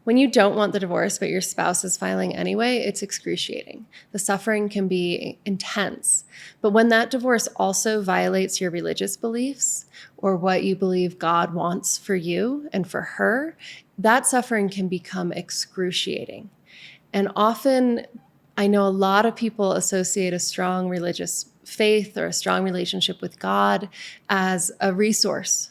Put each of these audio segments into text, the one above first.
When you don't want the divorce, but your spouse is filing anyway, it's excruciating. The suffering can be intense. But when that divorce also violates your religious beliefs or what you believe God wants for you and for her, that suffering can become excruciating. And often, I know a lot of people associate a strong religious faith or a strong relationship with God as a resource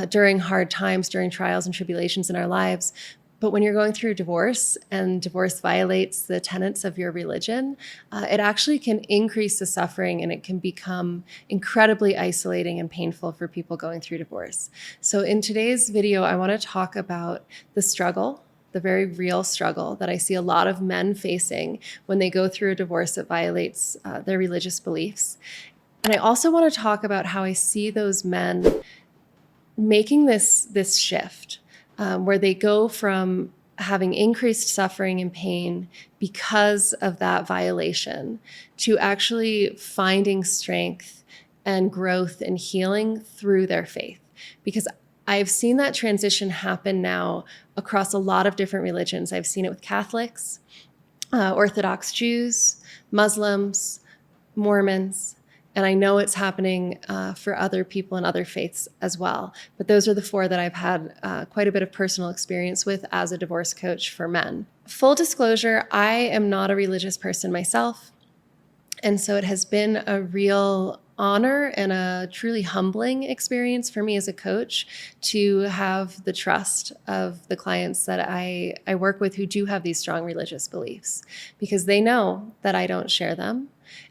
during hard times, during trials and tribulations in our lives. But when you're going through divorce and divorce violates the tenets of your religion, it actually can increase the suffering and it can become incredibly isolating and painful for people going through divorce. So in today's video, I want to talk about the struggle, the very real struggle that I see a lot of men facing when they go through a divorce that violates their religious beliefs. And I also want to talk about how I see those men making this shift. Where they go from having increased suffering and pain because of that violation to actually finding strength and growth and healing through their faith. Because I've seen that transition happen now across a lot of different religions. I've seen it with Catholics, Orthodox Jews, Muslims, Mormons. And I know it's happening for other people in other faiths as well. But those are the four that I've had quite a bit of personal experience with as a divorce coach for men. Full disclosure, I am not a religious person myself. And so it has been a real honor and a truly humbling experience for me as a coach to have the trust of the clients that I work with who do have these strong religious beliefs, because they know that I don't share them.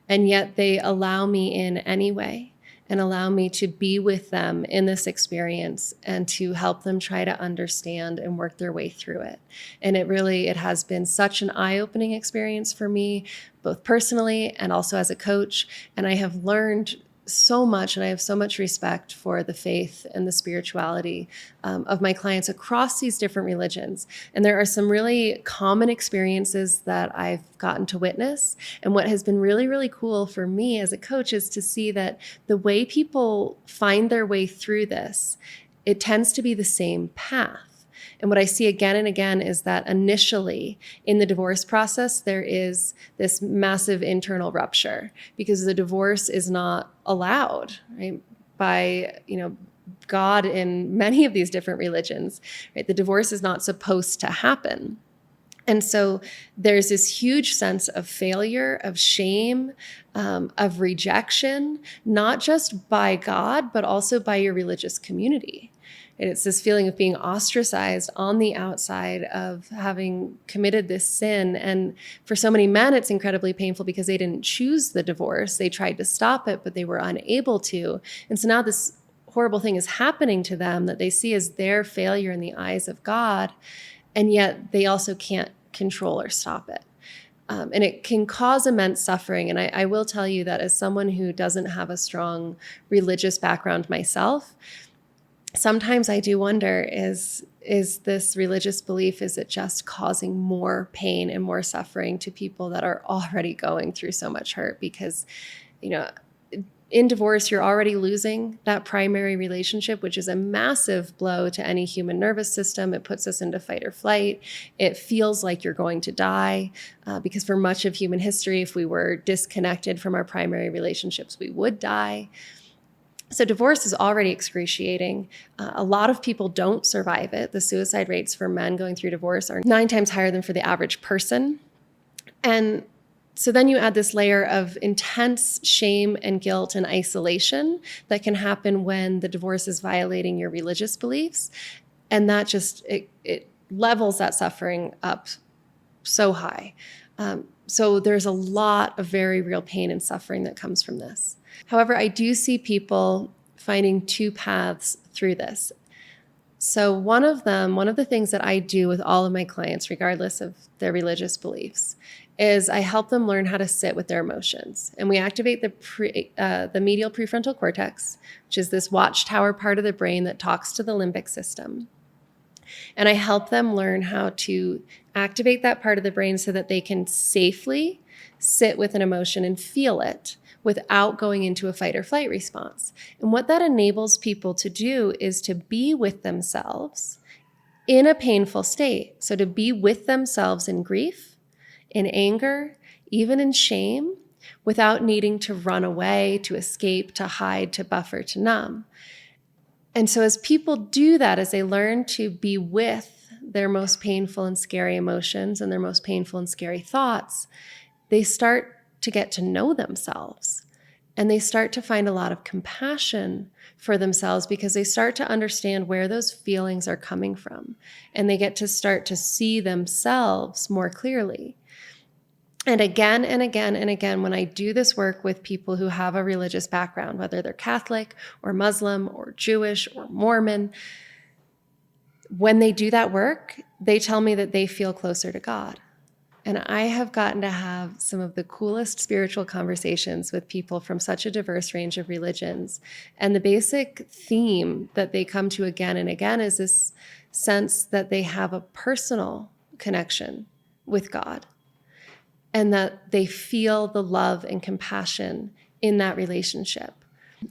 And yet they allow me in anyway and allow me to be with them in this experience and to help them try to understand and work their way through it. And it has been such an eye-opening experience for me, both personally and also as a coach. And I have learned so much, and I have so much respect for the faith and the spirituality of my clients across these different religions. And there are some really common experiences that I've gotten to witness. And what has been really, really cool for me as a coach is to see that the way people find their way through this, it tends to be the same path. And what I see again and again is that initially in the divorce process, there is this massive internal rupture because the divorce is not allowed, right, by, God in many of these different religions, right? The divorce is not supposed to happen. And so there's this huge sense of failure, of shame, of rejection, not just by God, but also by your religious community. And it's this feeling of being ostracized on the outside of having committed this sin. And for so many men, it's incredibly painful because they didn't choose the divorce. They tried to stop it, but they were unable to. And so now this horrible thing is happening to them that they see as their failure in the eyes of God. And yet they also can't control or stop it. And it can cause immense suffering. And I will tell you that as someone who doesn't have a strong religious background myself, sometimes I do wonder, is this religious belief, is it just causing more pain and more suffering to people that are already going through so much hurt? Because, in divorce, you're already losing that primary relationship, which is a massive blow to any human nervous system. It puts us into fight or flight. It feels like you're going to die because for much of human history, if we were disconnected from our primary relationships, we would die. So divorce is already excruciating. A lot of people don't survive it. The suicide rates for men going through divorce are 9 times higher than for the average person. And so then you add this layer of intense shame and guilt and isolation that can happen when the divorce is violating your religious beliefs. And that just, it levels that suffering up so high. So there's a lot of very real pain and suffering that comes from this. However, I do see people finding two paths through this. So one of the things that I do with all of my clients, regardless of their religious beliefs, is I help them learn how to sit with their emotions. And we activate the medial prefrontal cortex, which is this watchtower part of the brain that talks to the limbic system. And I help them learn how to activate that part of the brain so that they can safely sit with an emotion and feel it without going into a fight or flight response. And what that enables people to do is to be with themselves in a painful state. So to be with themselves in grief, in anger, even in shame, without needing to run away, to escape, to hide, to buffer, to numb. And so as people do that, as they learn to be with their most painful and scary emotions and their most painful and scary thoughts, they start to get to know themselves. And they start to find a lot of compassion for themselves because they start to understand where those feelings are coming from. And they get to start to see themselves more clearly. And again and again and again, when I do this work with people who have a religious background, whether they're Catholic or Muslim or Jewish or Mormon, when they do that work, they tell me that they feel closer to God. And I have gotten to have some of the coolest spiritual conversations with people from such a diverse range of religions. And the basic theme that they come to again and again is this sense that they have a personal connection with God, and that they feel the love and compassion in that relationship.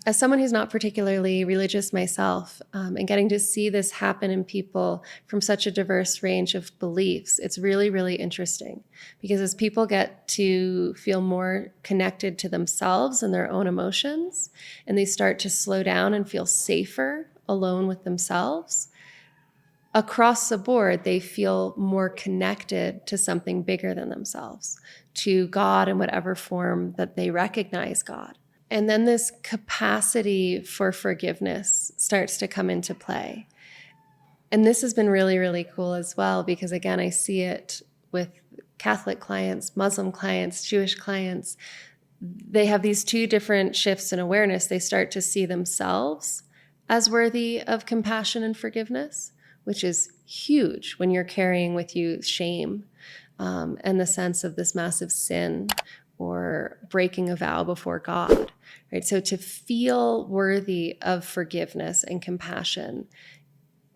As someone who's not particularly religious myself, and getting to see this happen in people from such a diverse range of beliefs, it's really, really interesting. Because as people get to feel more connected to themselves and their own emotions, and they start to slow down and feel safer alone with themselves, across the board, they feel more connected to something bigger than themselves, to God in whatever form that they recognize God. And then this capacity for forgiveness starts to come into play. And this has been really, really cool as well, because again, I see it with Catholic clients, Muslim clients, Jewish clients. They have these two different shifts in awareness. They start to see themselves as worthy of compassion and forgiveness, which is huge when you're carrying with you shame and the sense of this massive sin or breaking a vow before God, right? So to feel worthy of forgiveness and compassion,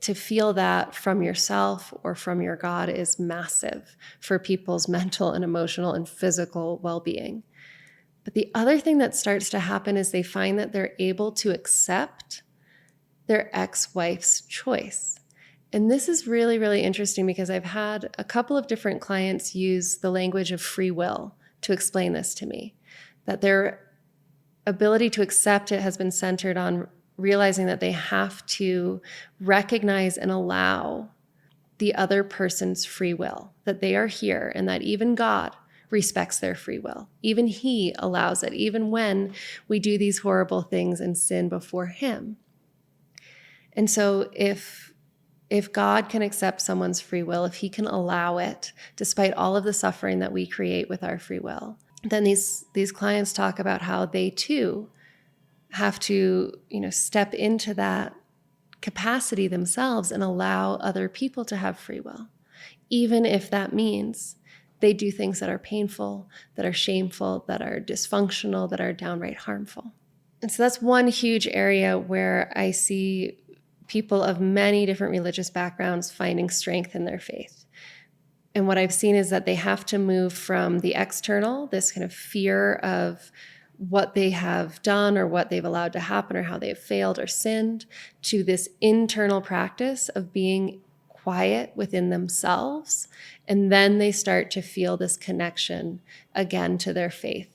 to feel that from yourself or from your God is massive for people's mental and emotional and physical well-being. But the other thing that starts to happen is they find that they're able to accept their ex-wife's choice. And this is really, really interesting because I've had a couple of different clients use the language of free will to explain this to me, that their ability to accept it has been centered on realizing that they have to recognize and allow the other person's free will, that they are here and that even God respects their free will. Even He allows it, even when we do these horrible things and sin before Him. And so if God can accept someone's free will, if He can allow it, despite all of the suffering that we create with our free will, then these clients talk about how they too have to, step into that capacity themselves and allow other people to have free will, even if that means they do things that are painful, that are shameful, that are dysfunctional, that are downright harmful. And so that's one huge area where I see people of many different religious backgrounds finding strength in their faith. And what I've seen is that they have to move from the external, this kind of fear of what they have done or what they've allowed to happen or how they've failed or sinned, to this internal practice of being quiet within themselves. And then they start to feel this connection again to their faith.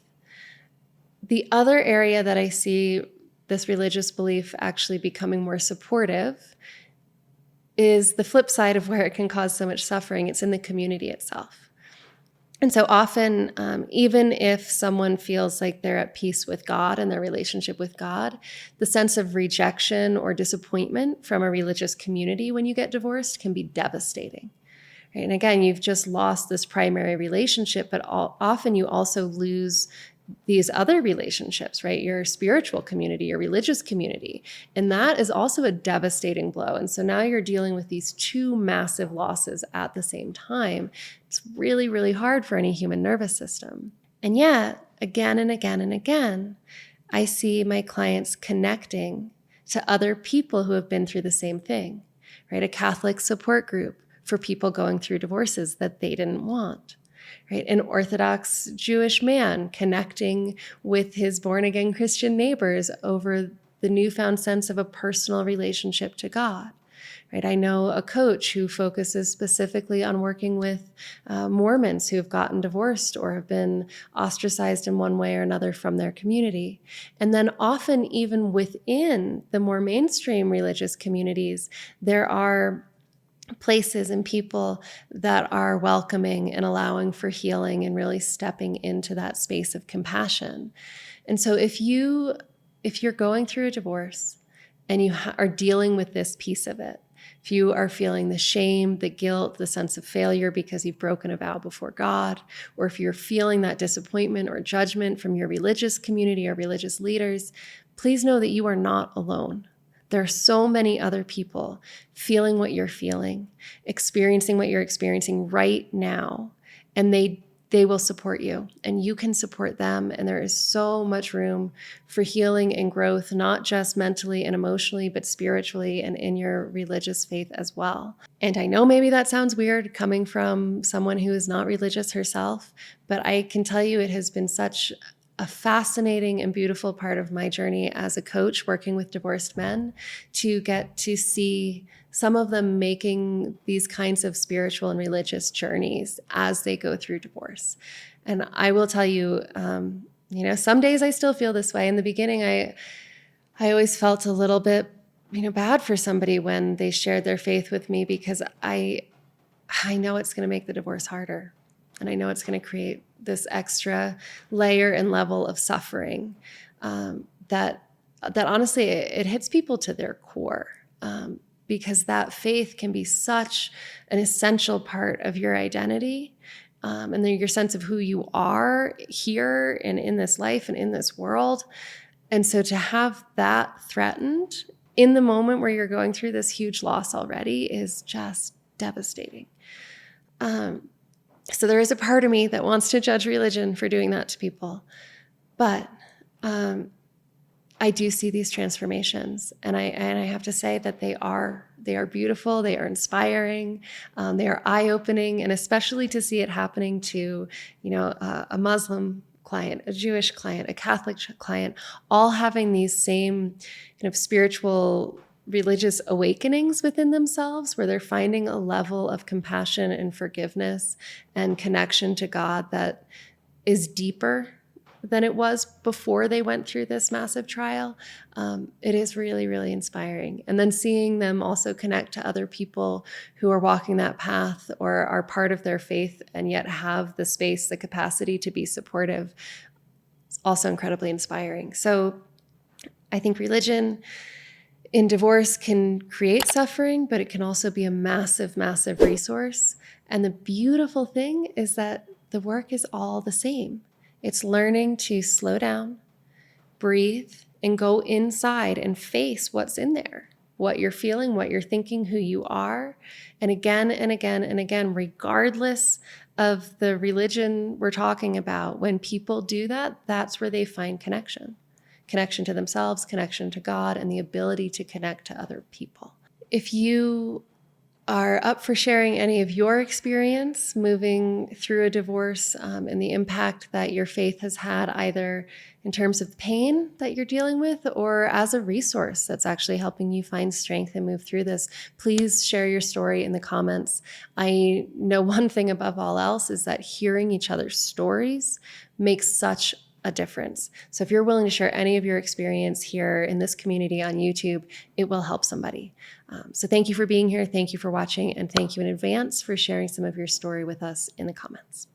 The other area that I see this religious belief actually becoming more supportive is the flip side of where it can cause so much suffering. It's in the community itself. And so often, even if someone feels like they're at peace with God and their relationship with God, the sense of rejection or disappointment from a religious community when you get divorced can be devastating. Right? And again, you've just lost this primary relationship, but often you also lose these other relationships, right? Your spiritual community, your religious community. And that is also a devastating blow. And so now you're dealing with these two massive losses at the same time. It's really, really hard for any human nervous system. And yet, again and again and again, I see my clients connecting to other people who have been through the same thing, right? A Catholic support group for people going through divorces that they didn't want. Right? An Orthodox Jewish man connecting with his born-again Christian neighbors over the newfound sense of a personal relationship to God. right? I know a coach who focuses specifically on working with Mormons who have gotten divorced or have been ostracized in one way or another from their community. And then often even within the more mainstream religious communities, there are places and people that are welcoming and allowing for healing and really stepping into that space of compassion. And so if you're going through a divorce and you are dealing with this piece of it, if you are feeling the shame, the guilt, the sense of failure because you've broken a vow before God, or if you're feeling that disappointment or judgment from your religious community or religious leaders, please know that you are not alone. There are so many other people feeling what you're feeling, experiencing what you're experiencing right now, and they will support you and you can support them. And there is so much room for healing and growth, not just mentally and emotionally, but spiritually and in your religious faith as well. And I know maybe that sounds weird coming from someone who is not religious herself, but I can tell you it has been such a fascinating and beautiful part of my journey as a coach working with divorced men to get to see some of them making these kinds of spiritual and religious journeys as they go through divorce. And I will tell you, some days I still feel this way. In the beginning, I always felt a little bit, bad for somebody when they shared their faith with me because I know it's going to make the divorce harder. And I know it's going to create this extra layer and level of suffering that honestly, it hits people to their core because that faith can be such an essential part of your identity and then your sense of who you are here and in this life and in this world. And so to have that threatened in the moment where you're going through this huge loss already is just devastating. So there is a part of me that wants to judge religion for doing that to people. But I do see these transformations. And I have to say that they are beautiful. They are inspiring. They are eye-opening. And especially to see it happening to, a Muslim client, a Jewish client, a Catholic client, all having these same kind of spiritual religious awakenings within themselves where they're finding a level of compassion and forgiveness and connection to God that is deeper than it was before they went through this massive trial. It is really, really inspiring. And then seeing them also connect to other people who are walking that path or are part of their faith and yet have the space, the capacity to be supportive, is also incredibly inspiring. So I think religion in divorce can create suffering, but it can also be a massive, massive resource. And the beautiful thing is that the work is all the same. It's learning to slow down, breathe, and go inside and face what's in there, what you're feeling, what you're thinking, who you are. And again and again and again, regardless of the religion we're talking about, when people do that, that's where they find connection to themselves, connection to God, and the ability to connect to other people. If you are up for sharing any of your experience moving through a divorce and the impact that your faith has had, either in terms of pain that you're dealing with or as a resource that's actually helping you find strength and move through this, please share your story in the comments. I know one thing above all else is that hearing each other's stories makes such a difference. So if you're willing to share any of your experience here in this community on YouTube, it will help somebody. So thank you for being here. Thank you for watching. And thank you in advance for sharing some of your story with us in the comments.